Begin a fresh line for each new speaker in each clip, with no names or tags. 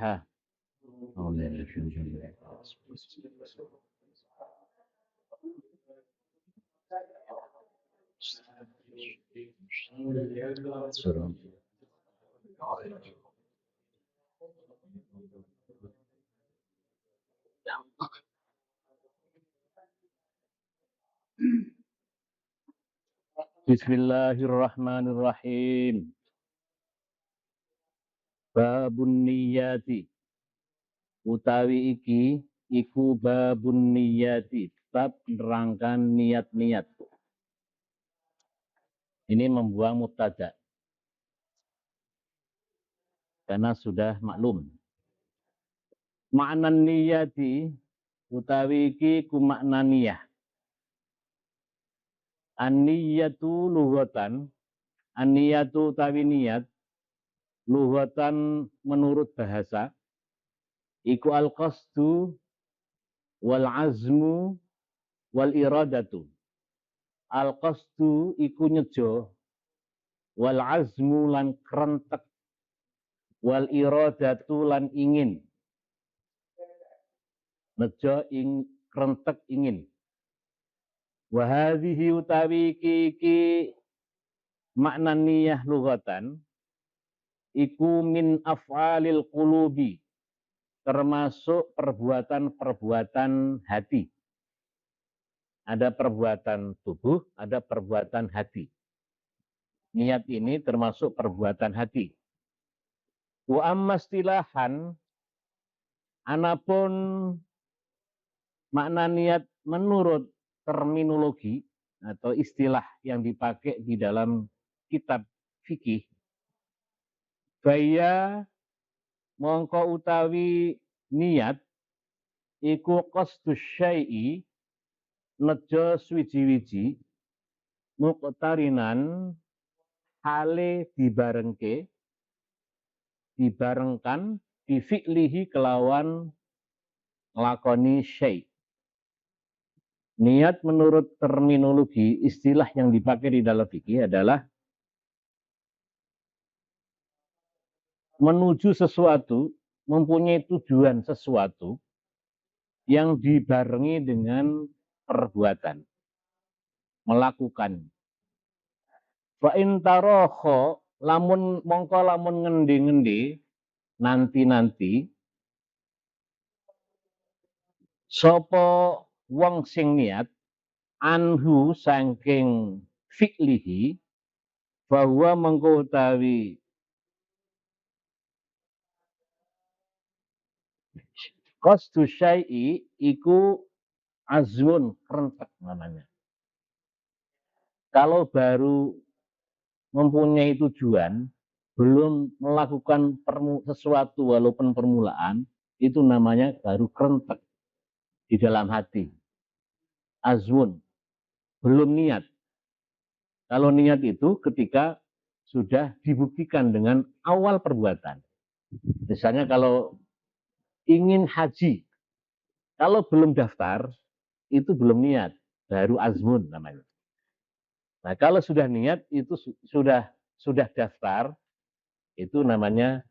Al-Fatihah. Bismillahirrahmanirrahim. Babun niyati. Utawi iki iku babun niyati. Bab nerangkan niat-niat. Ini membuang mubtada. Karena sudah maklum. Makna niyati. Utawi iki ku makna niyah. An-niyatu lughatan. An-niyatu utawi niat. Lughatan menurut bahasa. Iku al-qasdu wal azmu wal iradatu. Al-qasdu iku nyejo, wal azmu lan krentek, wal iradatu lan ingin. Nejo krentek ingin. Wa hadhihi utawi iki makna niyah lughatan iku min af'alil qulubi, termasuk perbuatan-perbuatan hati. Ada perbuatan tubuh, ada perbuatan hati. Niat ini termasuk perbuatan hati. Wa amma istilahan, anapun makna niat menurut terminologi atau istilah yang dipakai di dalam kitab fikih, baya mongko utawi niat iku qasdus syai'i, nejo swiji-wiji, muqtarinan hale dibarengkan difi'lihi kelawan lakoni syai'. Niat menurut terminologi istilah yang dipakai di dalam fikih adalah menuju sesuatu, mempunyai tujuan sesuatu yang dibarengi dengan perbuatan, melakukan. Fa in tarokho, lamun ngendi-ngendi, nanti-nanti, sopo wong sing niat, anhu saking fi'lihi, bahwa mengkotawi qasdu syai'i iku azmun, krentek namanya. Kalau baru mempunyai tujuan, belum melakukan sesuatu walaupun permulaan, itu namanya baru krentek di dalam hati. Azmun, belum niat. Kalau niat itu ketika sudah dibuktikan dengan awal perbuatan. Misalnya kalau ingin haji, kalau belum daftar, itu belum niat, baru azmun namanya. Nah, kalau sudah niat, itu sudah daftar, itu namanya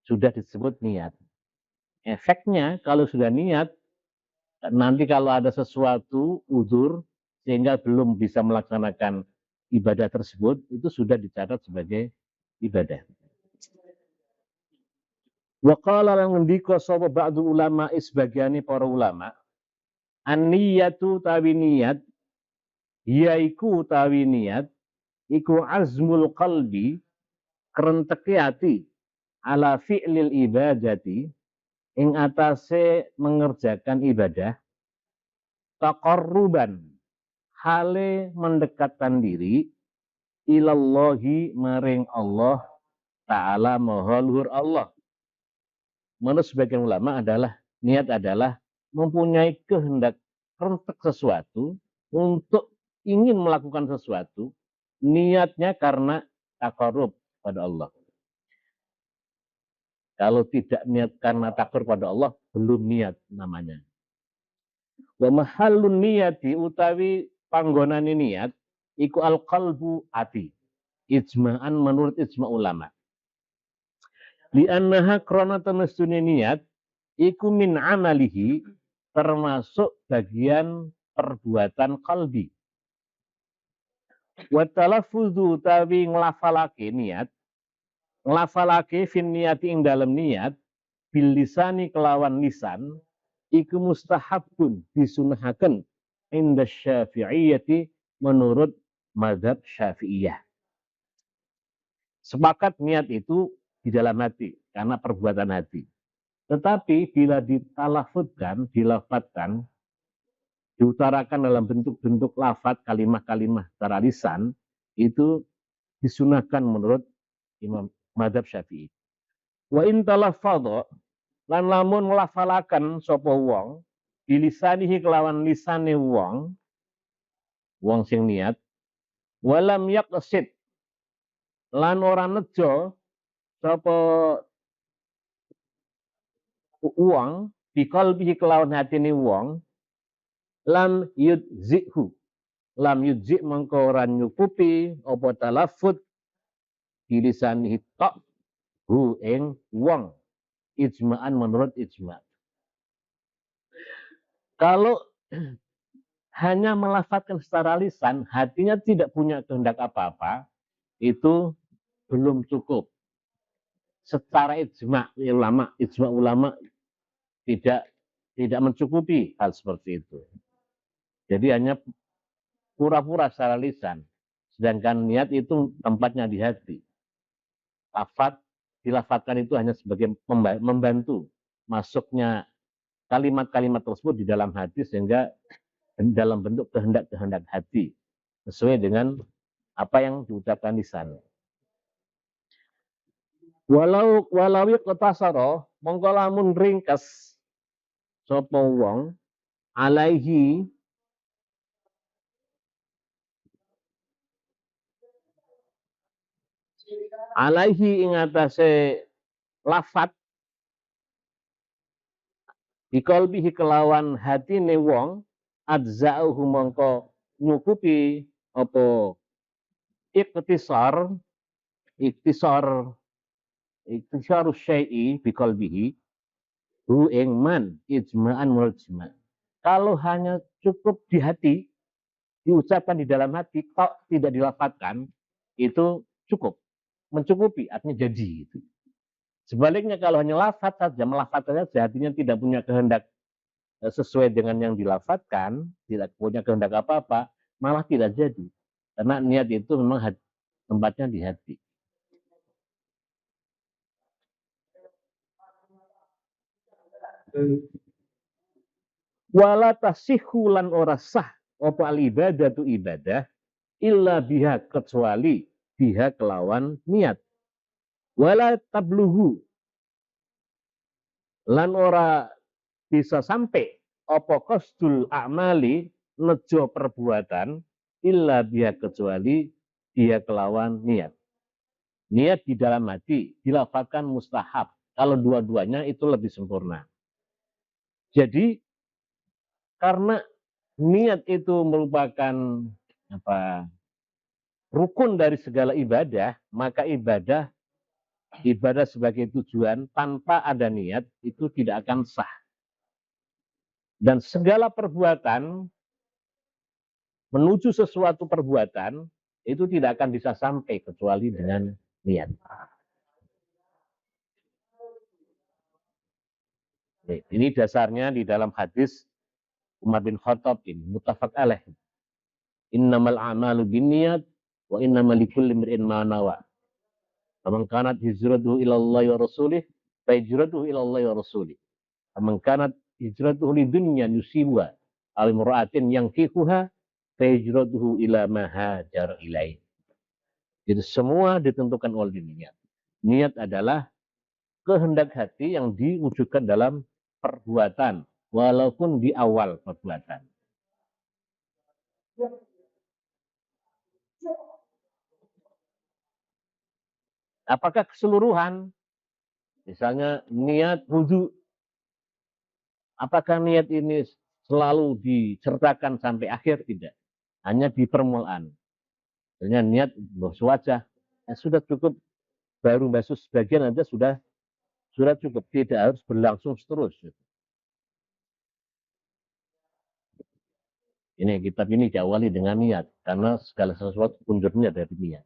sudah disebut niat. Efeknya kalau sudah niat, nanti kalau ada sesuatu udzur sehingga belum bisa melaksanakan ibadah tersebut, itu sudah dicatat sebagai ibadah. Wa qala lan ngendika sapa ba'du ulama sebagiane para ulama, an-niyatu tawi niat, yaiku tawi niat iku azmul qalbi, krenteke ati, ala fi'lil ibadati, ing atase mengerjakan ibadah, taqarruban, hale mendekatkan diri, ilallahi maring Allah ta'ala maha luhur Allah. Menurut sebagian ulama adalah niat adalah mempunyai kehendak rentek sesuatu untuk ingin melakukan sesuatu, niatnya karena taqarrub pada Allah. Kalau tidak niat karena takbir pada Allah, belum niat namanya. Wa mahallun niyati utawi panggonane niat iku al-qalbu ati. Ijma'an menurut ijma' ulama. Li'annaha krona temestune niat iku min amalihi, termasuk bagian perbuatan qalbi. Wa talaffuzu tawi nglafalake niat, nglafalake fin niati ing dalem niat bil lisani kelawan lisan iku mustahabun disunahaken inda Syafi'iyati menurut mazhab Syafi'iyah. Sepakat niat itu di dalam hati karena perbuatan hati. Tetapi bila ditalafutkan, dilafatkan, diutarakan dalam bentuk-bentuk lafat, kalimah-kalimah secara lisan, itu disunahkan menurut Imam Madzhab Syafi'i. Wa in talaffadha lan lamun nglafalaken sapa wong bilisanihi kelawan lisane wong sing niat, walam yaqsid lan ora nejo sapa wong biqalbihi kelawan hatine wong, lam yudzihu, lam yudzi mengko ora nyukupi apa talaffut bilisanihi tok hu ing wong, ijma'an menurut ijma'. Kalau hanya melafazkan secara lisan, hatinya tidak punya kehendak apa-apa, itu belum cukup. Secara ijma' ulama tidak mencukupi hal seperti itu. Jadi hanya pura-pura secara lisan. Sedangkan niat itu tempatnya di hati. Dilafatkan itu hanya sebagai membantu masuknya kalimat-kalimat tersebut di dalam hati sehingga dalam bentuk kehendak-kehendak hati sesuai dengan apa yang diucapkan lisan. Walau iqtasara mongko lamun ringkes sapa wong alaihi ing atase lafat biqalbihi kelawan hatine wong adza'uhu mongko nyukupi apa iktisar syai'i biqalbihi hu ing man ijma'an menurut ijma'. Kalau hanya cukup di hati, diucapkan di dalam hati, kok tidak dilafatkan, itu cukup, mencukupi, artinya jadi. Sebaliknya kalau hanya lafat saja, melafatkan saja, hatinya tidak punya kehendak sesuai dengan yang dilafatkan, tidak punya kehendak apa-apa, malah tidak jadi. Karena niat itu memang tempatnya di hati. Wala tasihhu lan ora sah apa al ibadatu ibadah illa biha kecuali biha kelawan niat. Wala tabluhu lan ora bisa sampai apa qasdul a'mali nejo perbuatan illa biha kecuali biha kelawan niat. Niat di dalam hati dilafalkan mustahab. Kalau dua-duanya itu lebih sempurna. Jadi karena niat itu merupakan rukun dari segala ibadah, maka ibadah sebagai tujuan tanpa ada niat itu tidak akan sah. Dan segala perbuatan menuju sesuatu perbuatan itu tidak akan bisa sampai kecuali dengan niat. Ini dasarnya di dalam hadis Umar bin Khattab ini muttafaq alaih. Innamal a'malu binniyat wa innamal likulli imrin ma nawa. Faman kanat hijratuhu ila Allah wa rasulih fa hijratuhu ila Allah wa rasulih. Faman kanat hijratuhu lidunya yusibuha aw imra'atin yankihuha fa hijratuhu ila ma hajar ilaih. Jadi semua ditentukan oleh niat. Niat adalah kehendak hati yang diwujudkan dalam perbuatan walaupun di awal perbuatan. Apakah keseluruhan? Misalnya niat wudhu, apakah niat ini selalu diceritakan sampai akhir? Tidak. Hanya di permulaan. Misalnya niat basuh wajah, sudah cukup baru basuh sebagian aja sudah sudah cukup, tidak harus berlangsung terus. Ini kitab ini diawali dengan niat, karena segala sesuatu unsurnya dari niat.